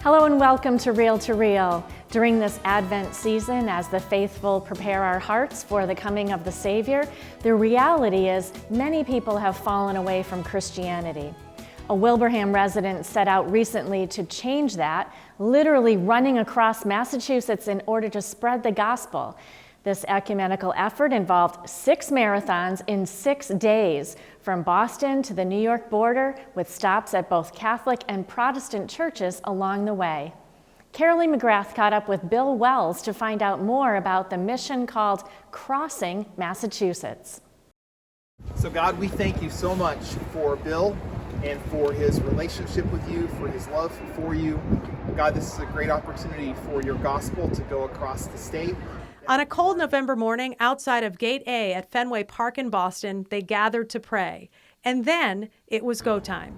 Hello and welcome to Real to Real. During this Advent season, as the faithful prepare our hearts for the coming of the Savior, the reality is many people have fallen away from Christianity. A Wilbraham resident set out recently to change that, literally running across Massachusetts in order to spread the gospel. This ecumenical effort involved 6 marathons in 6 days, from Boston to the New York border, with stops at both Catholic and Protestant churches along the way. Carolee McGrath caught up with Bill Wells to find out more about the mission called Crossing Massachusetts. So God, we thank you so much for Bill and for his relationship with you, for his love for you. God, this is a great opportunity for your gospel to go across the state. On a cold November morning outside of Gate A at Fenway Park in Boston, they gathered to pray. And then it was go time.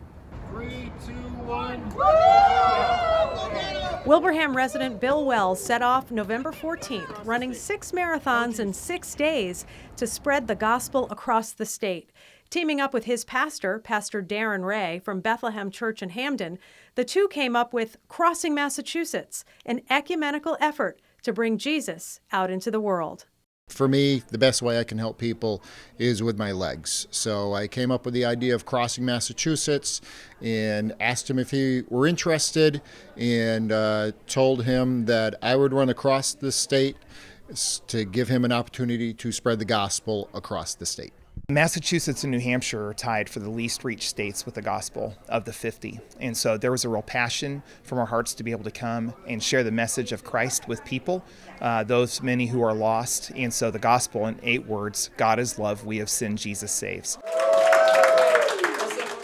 3, 2, 1. Wilbraham resident Bill Wells set off November 14th, running 6 marathons in 6 days to spread the gospel across the state. Teaming up with his pastor, Pastor Darren Ray from Bethlehem Church in Hamden, the two came up with Crossing Massachusetts, an ecumenical effort to bring Jesus out into the world. For me, the best way I can help people is with my legs. So I came up with the idea of Crossing Massachusetts and asked him if he were interested, and told him that I would run across the state to give him an opportunity to spread the gospel across the state. Massachusetts and New Hampshire are tied for the least reached states with the gospel of the 50. And so there was a real passion from our hearts to be able to come and share the message of Christ with people, those many who are lost. And so the gospel in 8 words, God is love, we have sinned, Jesus saves.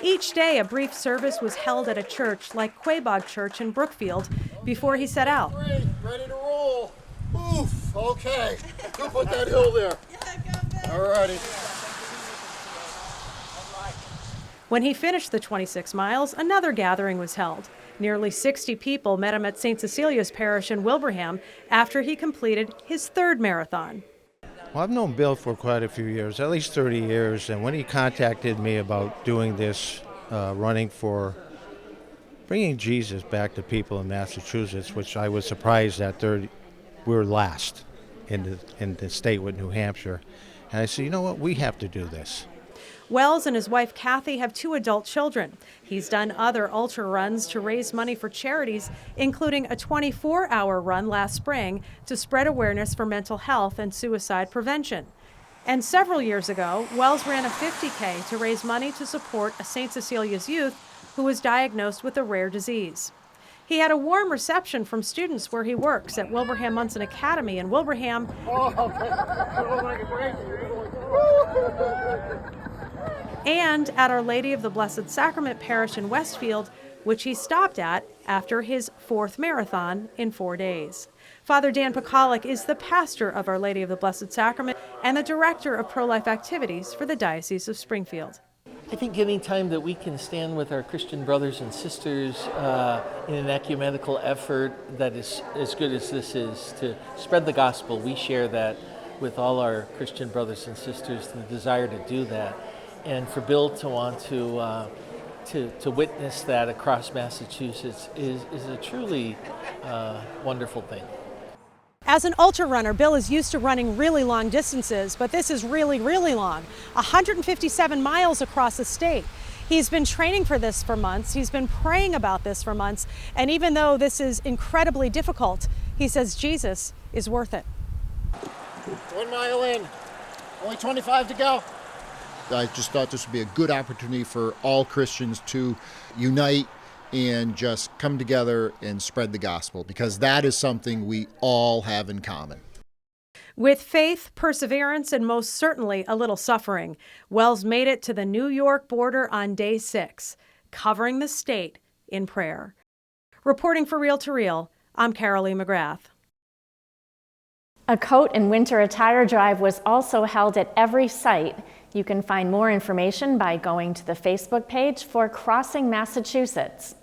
Each day, a brief service was held at a church like Quabog Church in Brookfield before he set out. Ready to roll. Oof, okay. Go put that hill there. All righty. When he finished the 26 miles, another gathering was held. Nearly 60 people met him at St. Cecilia's Parish in Wilbraham after he completed his 3rd marathon. Well, I've known Bill for quite a few years, at least 30 years, and when he contacted me about doing this, running for bringing Jesus back to people in Massachusetts, which I was surprised that we were last in the state with New Hampshire, and I said, you know what, we have to do this. Wells and his wife Kathy have 2 adult children. He's done other ultra runs to raise money for charities, including a 24-hour run last spring to spread awareness for mental health and suicide prevention. And several years ago, Wells ran a 50K to raise money to support a St. Cecilia's youth who was diagnosed with a rare disease. He had a warm reception from students where he works at Wilbraham Munson Academy in Wilbraham. And at Our Lady of the Blessed Sacrament Parish in Westfield, which he stopped at after his 4th marathon in 4 days. Father Dan Pekalik is the pastor of Our Lady of the Blessed Sacrament and the director of pro-life activities for the Diocese of Springfield. I think any time that we can stand with our Christian brothers and sisters in an ecumenical effort that is as good as this is to spread the gospel, we share that with all our Christian brothers and sisters, and the desire to do that. And for Bill to want to witness that across Massachusetts is a truly wonderful thing. As an ultra runner, Bill is used to running really long distances, but this is really, really long. 157 miles across the state. He's been training for this for months. He's been praying about this for months. And even though this is incredibly difficult, he says Jesus is worth it. 1 mile in, only 25 to go. I just thought this would be a good opportunity for all Christians to unite and just come together and spread the gospel, because that is something we all have in common. With faith, perseverance, and most certainly a little suffering, Wells made it to the New York border on day 6, covering the state in prayer. Reporting for Real to Real, I'm Carolee McGrath. A coat and winter attire drive was also held at every site. You can find more information by going to the Facebook page for Crossing Massachusetts.